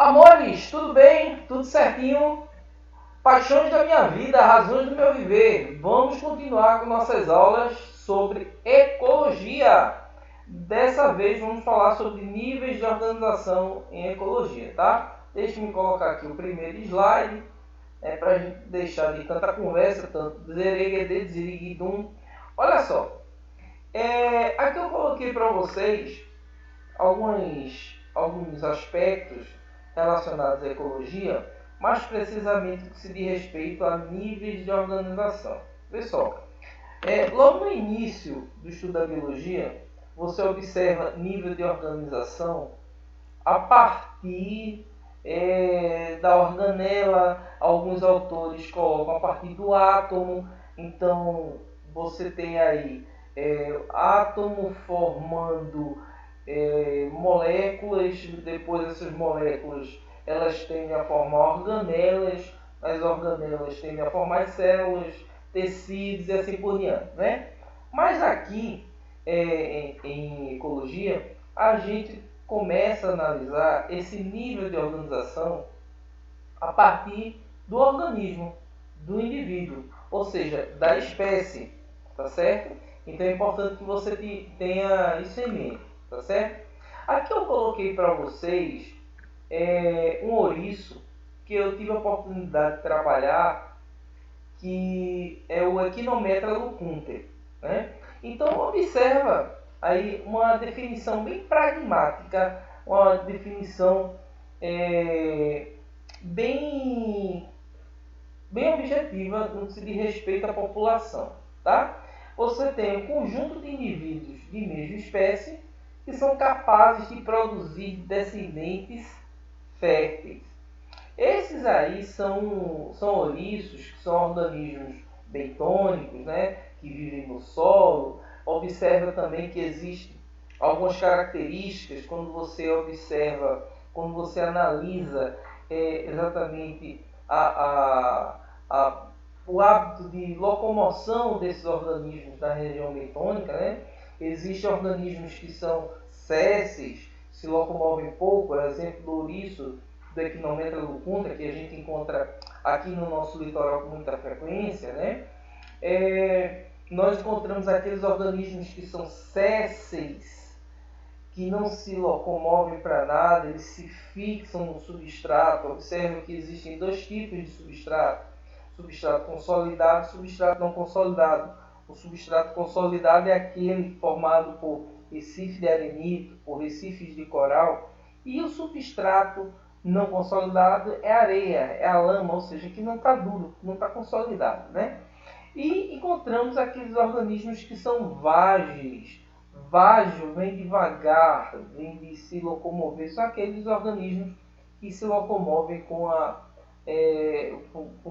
Amores, tudo bem? Tudo certinho? Paixões da minha vida, razões do meu viver. Vamos continuar com nossas aulas sobre ecologia. Dessa vez vamos falar sobre níveis de organização em ecologia, tá? Deixe-me colocar aqui o primeiro slide, para a gente deixar de tanta conversa, tanto zereguedê, ziriguidum. Olha só, aqui eu coloquei para vocês alguns aspectos relacionados à ecologia, mais precisamente que se diz respeito a níveis de organização. Pessoal, logo no início do estudo da biologia, você observa nível de organização a partir da organela. Alguns autores colocam a partir do átomo. Então, você tem aí átomo formando moléculas. Depois essas moléculas elas tendem a formar organelas, as organelas tendem a formar células, tecidos e assim por diante, né? Mas aqui em ecologia a gente começa a analisar esse nível de organização a partir do organismo, do indivíduo, ou seja, da espécie, tá certo? Então é importante que você tenha isso em mente, tá certo? Aqui eu coloquei para vocês um ouriço que eu tive a oportunidade de trabalhar, que é o Echinometra lucunter, né? Então observa aí uma definição bem pragmática, uma definição bem objetiva no que se diz respeito à população, tá? Você tem um conjunto de indivíduos de mesma espécie que são capazes de produzir descendentes férteis. Esses aí são ouriços, que são organismos bentônicos, né, que vivem no solo. Observa também que existem algumas características quando você observa, quando você analisa exatamente o hábito de locomoção desses organismos da região bentônica, né? Existem organismos que são sésseis, se locomovem pouco, por exemplo, do ouriço, do Echinometra lucunter, que a gente encontra aqui no nosso litoral com muita frequência, né? Nós encontramos aqueles organismos que são sésseis, que não se locomovem para nada, eles se fixam no substrato. Observe que existem dois tipos de substrato: substrato consolidado e substrato não consolidado. O substrato consolidado é aquele formado por recife de arenito, por recifes de coral, e o substrato não consolidado é a areia, é a lama, ou seja, que não está duro, não está consolidado, né? E encontramos aqueles organismos que são vágeis. Vágio vem devagar, vem de se locomover. São aqueles organismos que se locomovem com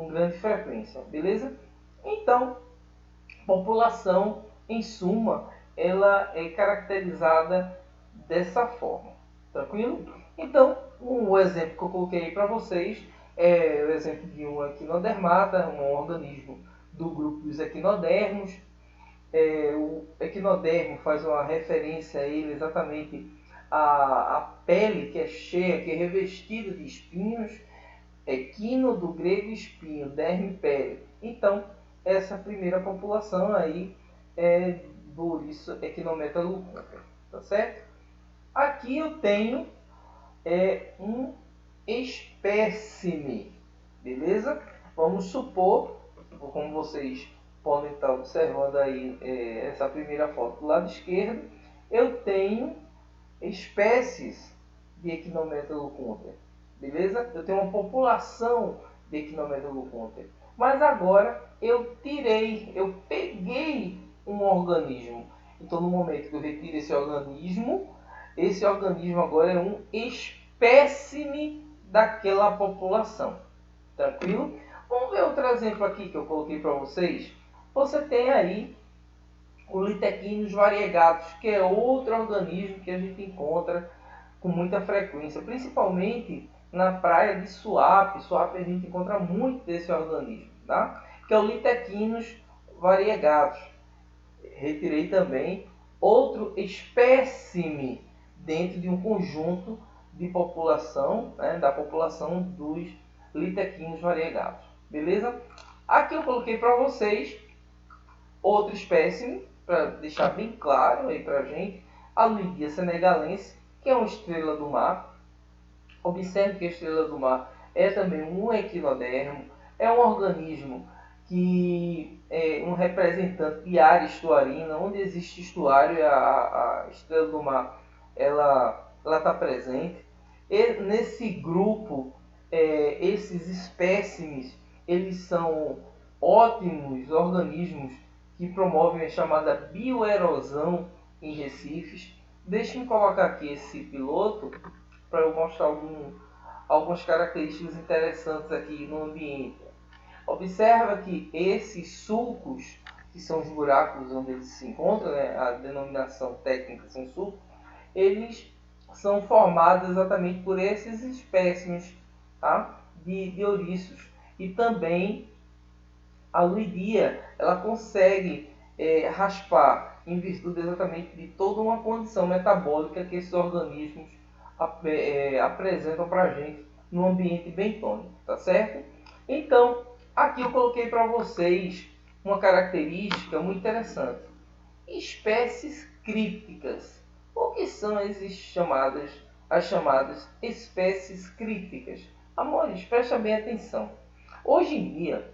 grande frequência, beleza? Então, população, em suma, ela é caracterizada dessa forma, tranquilo? Então, o exemplo que eu coloquei para vocês é o exemplo de um equinodermata, um organismo do grupo dos equinodermos. O equinodermo faz uma referência a ele exatamente a pele que é cheia, que é revestida de espinhos. Equino do grego espinho, derme, pele. Então, essa primeira população aí é do ouriço Echinometra lucunter, tá certo? Aqui eu tenho um espécime, beleza? Vamos supor, como vocês podem estar observando aí essa primeira foto do lado esquerdo, eu tenho espécies de Echinometra lucunter, beleza? Eu tenho uma população de Echinometra lucunter. Mas agora eu peguei um organismo. Então, no momento que eu retiro esse organismo agora é um espécime daquela população. Tranquilo? Vamos ver outro exemplo aqui que eu coloquei para vocês. Você tem aí o Litequinus variegatus, que é outro organismo que a gente encontra com muita frequência, principalmente na praia de Suape. Suape a gente encontra muito desse organismo, tá? Que é o Litequinus variegatus. Retirei também outro espécime dentro de um conjunto de população, né, da população dos litequinos variegatos. Beleza? Aqui eu coloquei para vocês outro espécime, para deixar bem claro aí para a gente, a Luidia senegalense, que é uma estrela do mar. Observe que a estrela do mar é também um equinodermo, é um organismo que é um representante de área estuarina, onde existe estuário, a estrela do mar ela está presente. E nesse grupo, esses espécimes, eles são ótimos organismos que promovem a chamada bioerosão em recifes. Deixe-me colocar aqui esse piloto para eu mostrar algumas características interessantes aqui no ambiente. Observa que esses sulcos, que são os buracos onde eles se encontram, né, a denominação técnica são sulcos, eles são formados exatamente por esses espécimes, tá, de ouriços. E também a luidia, ela consegue raspar em virtude exatamente de toda uma condição metabólica que esses organismos apresentam para a gente no ambiente bentônico, tá certo? Então, aqui eu coloquei para vocês uma característica muito interessante. Espécies crípticas. O que são as chamadas espécies crípticas? Amores, presta bem atenção. Hoje em dia,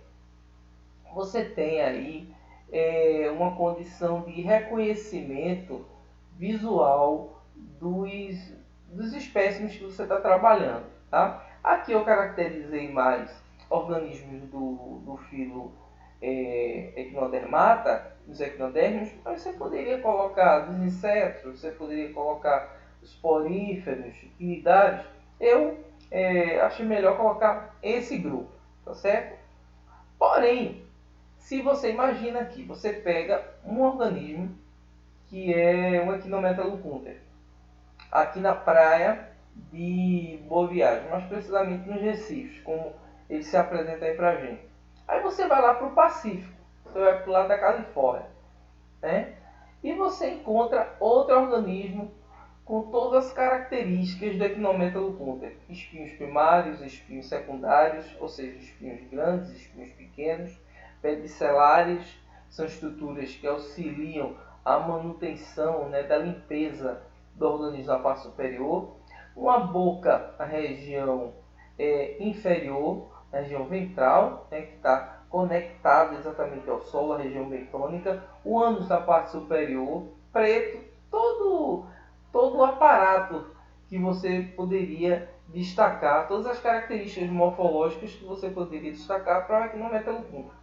você tem aí uma condição de reconhecimento visual dos espécimes que você está trabalhando. Tá? Aqui eu caracterizei mais organismos do filo Echinodermata, dos equinodermos, mas você poderia colocar dos insetos, você poderia colocar os poríferos, quinidários. Eu achei melhor colocar esse grupo, tá certo? Porém, se você imagina aqui, você pega um organismo que é um Echinometalocunter, aqui na praia de Boa Viagem, mais precisamente nos Recifes, como ele se apresenta aí pra gente. Aí você vai lá para o Pacífico, você vai para o lado da Califórnia, né? E você encontra outro organismo com todas as características do Echinometalocunter: espinhos primários, espinhos secundários, ou seja, espinhos grandes, espinhos pequenos, pedicelares, são estruturas que auxiliam a manutenção, né, da limpeza do organismo na parte superior, uma boca na região inferior, na região ventral, né, que está conectado exatamente ao solo, a região bentônica, o ânus na parte superior, preto, todo o aparato que você poderia destacar, todas as características morfológicas que você poderia destacar para o Echinometalocunter.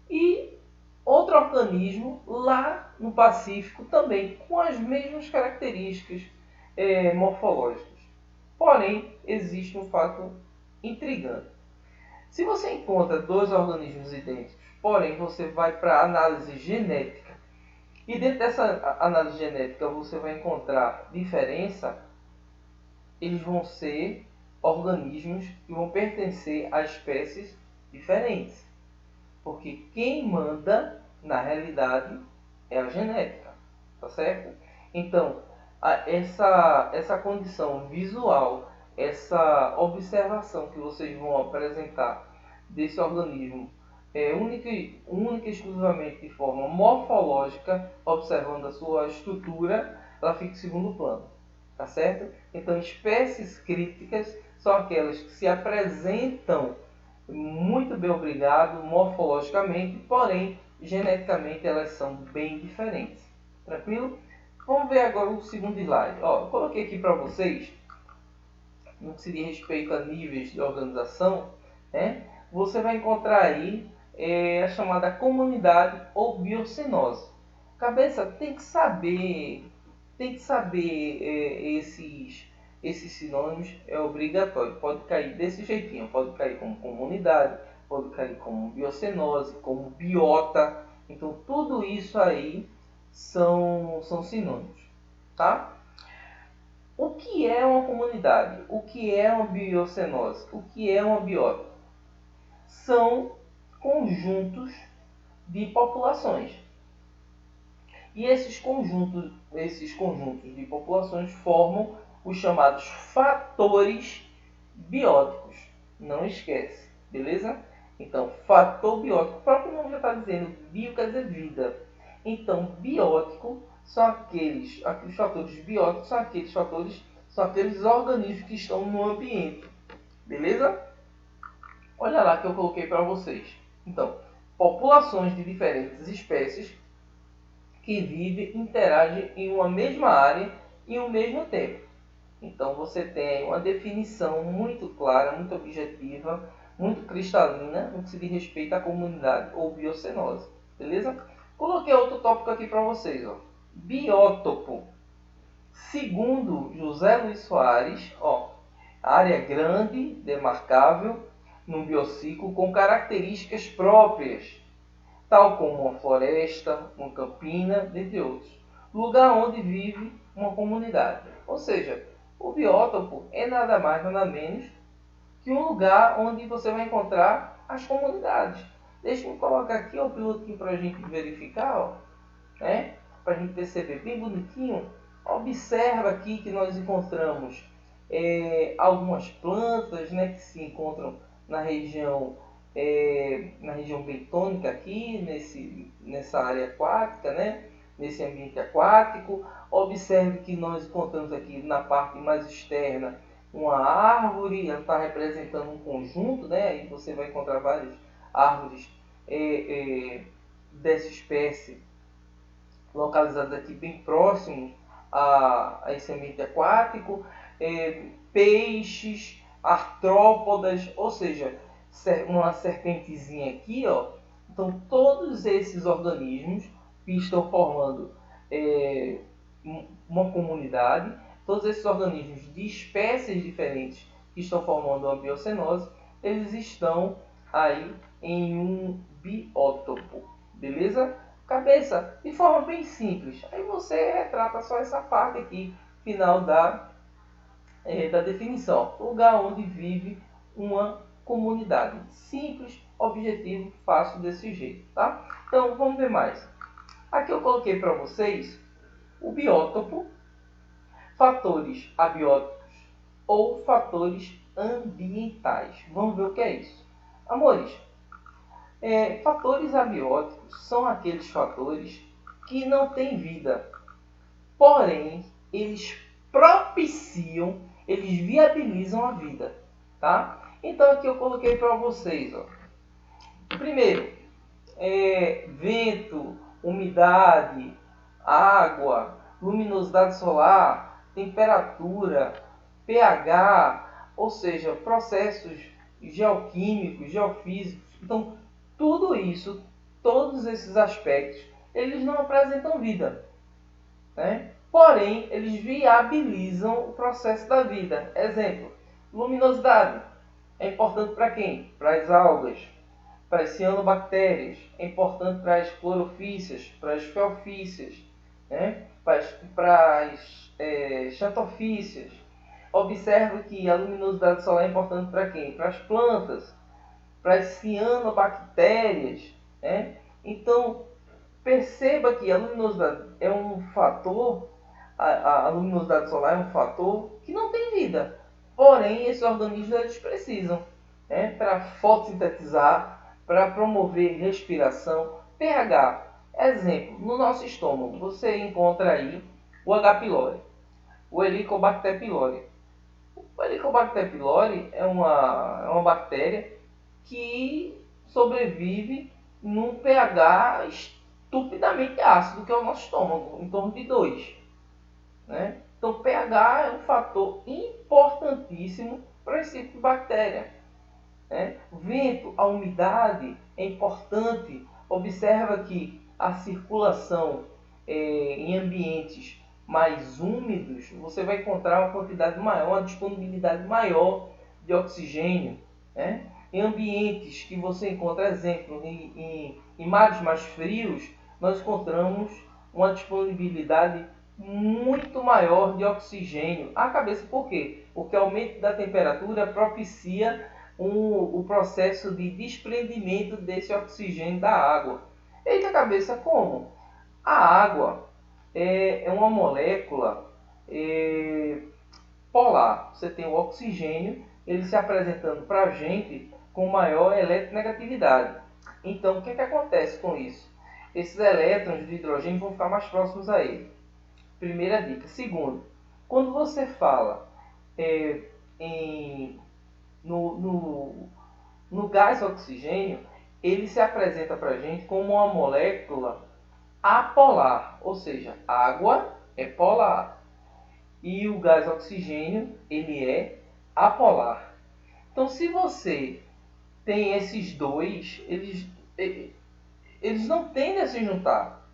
E outro organismo lá no Pacífico também com as mesmas características morfológicas. Porém, existe um fato intrigante. Se você encontra dois organismos idênticos, porém você vai para a análise genética, e dentro dessa análise genética você vai encontrar diferença, eles vão ser organismos que vão pertencer a espécies diferentes. Porque quem manda, na realidade, é a genética, tá certo? Então, essa condição visual, essa observação que vocês vão apresentar desse organismo única e exclusivamente de forma morfológica, observando a sua estrutura, ela fica em segundo plano, tá certo? Então, espécies críticas são aquelas que se apresentam muito bem, obrigado, morfologicamente, porém, geneticamente elas são bem diferentes. Tranquilo? Vamos ver agora o segundo slide. Ó, eu coloquei aqui para vocês, no que se diz respeito a níveis de organização, né? Você vai encontrar aí a chamada comunidade ou biocenose. Cabeça tem que saber esses sinônimos, é obrigatório. Pode cair desse jeitinho, pode cair como comunidade, pode cair como biocenose, como biota. Então tudo isso aí são sinônimos, tá? O que é uma comunidade? O que é uma biocenose? O que é uma biota? São conjuntos de populações. E esses conjuntos de populações formam os chamados fatores bióticos. Não esquece, beleza? Então, fator biótico, o próprio nome já está dizendo, bio quer dizer vida. Então, biótico são aqueles fatores bióticos, são aqueles organismos que estão no ambiente, beleza? Olha lá que eu coloquei para vocês. Então, populações de diferentes espécies que vivem e interagem em uma mesma área em um mesmo tempo. Então você tem uma definição muito clara, muito objetiva, muito cristalina no que se diz respeito à comunidade ou biocenose. Beleza? Coloquei outro tópico aqui para vocês. Ó. Biótopo. Segundo José Luiz Soares, área grande, demarcável, num biociclo com características próprias, tal como uma floresta, uma campina, dentre outros. Lugar onde vive uma comunidade. Ou seja, o biótopo é nada mais, nada menos que um lugar onde você vai encontrar as comunidades. Deixa eu colocar aqui o pilotinho para a gente verificar, né? Para a gente perceber bem bonitinho. Observa aqui que nós encontramos algumas plantas, né, que se encontram na região bentônica aqui, nessa área aquática, né? Nesse ambiente aquático. Observe que nós encontramos aqui na parte mais externa uma árvore, ela está representando um conjunto, né? Aí você vai encontrar várias árvores dessa espécie localizadas aqui bem próximos a esse ambiente aquático, peixes, artrópodas, ou seja, uma serpentezinha aqui, ó. Então todos esses organismos que estão formando uma comunidade, todos esses organismos de espécies diferentes que estão formando uma biocenose, eles estão aí em um biótopo, beleza? Cabeça, de forma bem simples. Aí você retrata só essa parte aqui, final da definição. Lugar onde vive uma comunidade. Simples, objetivo, fácil desse jeito, tá? Então, vamos ver mais. Aqui eu coloquei para vocês o biótopo, fatores abióticos ou fatores ambientais. Vamos ver o que é isso. Amores, fatores abióticos são aqueles fatores que não têm vida, porém eles propiciam, eles viabilizam a vida, tá? Então aqui eu coloquei para vocês, ó. Primeiro, vento, umidade, água, luminosidade solar, temperatura, pH, ou seja, processos geoquímicos, geofísicos. Então, tudo isso, todos esses aspectos, eles não apresentam vida, né? Porém, eles viabilizam o processo da vida. Exemplo, luminosidade. É importante para quem? Para as algas, para as cianobactérias. É importante para as clorofícias, para as felfícias, né? para as xantofícias. Observe que a luminosidade solar é importante para quem? Para as plantas, para as cianobactérias, né? Então, perceba que a luminosidade é um fator, a luminosidade solar é um fator que não tem vida. Porém, esses organismos eles precisam, né, para fotossintetizar, para promover respiração. pH, exemplo, no nosso estômago, você encontra aí o H. pylori, o Helicobacter pylori. O Helicobacter pylori é uma bactéria que sobrevive num pH estupidamente ácido, que é o nosso estômago, em torno de 2. Né? Então, pH é um fator importantíssimo para esse tipo de bactéria. Né? Vento, a umidade é importante. Observa que a circulação em ambientes mais úmidos, você vai encontrar uma quantidade maior, uma disponibilidade maior de oxigênio. Né? Em ambientes que você encontra, exemplo, em mares mais frios, nós encontramos uma disponibilidade muito maior de oxigênio. A cabeça, por quê? Porque o aumento da temperatura propicia o processo de desprendimento desse oxigênio da água. Eita cabeça, como? A água é uma molécula polar. Você tem o oxigênio, ele se apresentando para a gente com maior eletronegatividade. Então, o que acontece com isso? Esses elétrons de hidrogênio vão ficar mais próximos a ele. Primeira dica. Segundo, quando você fala no gás oxigênio, ele se apresenta para a gente como uma molécula apolar, ou seja, água é polar e o gás oxigênio ele é apolar. Então, se você tem esses dois, eles não tendem a se juntar,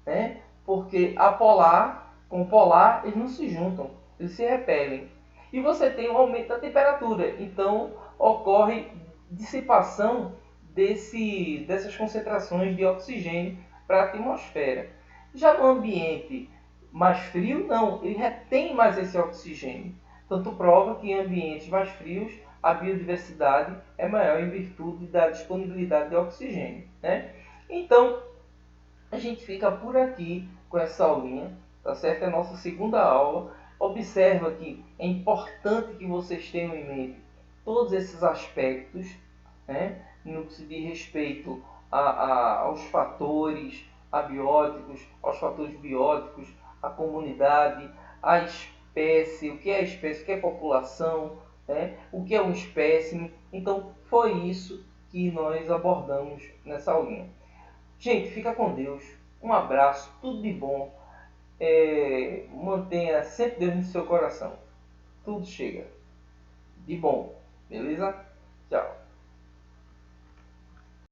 né? Porque apolar com polar eles não se juntam, eles se repelem. E você tem um aumento da temperatura, então ocorre dissipação dessas concentrações de oxigênio para a atmosfera. Já no ambiente mais frio, não, ele retém mais esse oxigênio. Tanto prova que em ambientes mais frios a biodiversidade é maior em virtude da disponibilidade de oxigênio, né? Então, a gente fica por aqui com essa aulinha, tá certo? É a nossa segunda aula. Observa que é importante que vocês tenham em mente todos esses aspectos, né? No que se diz respeito aos fatores abióticos, aos fatores bióticos, a comunidade, a espécie, o que é espécie, o que é população, né? O que é um espécime. Então, foi isso que nós abordamos nessa aulinha. Gente, fica com Deus. Um abraço, tudo de bom. Mantenha sempre Deus no seu coração. Tudo chega de bom. Beleza? Tchau.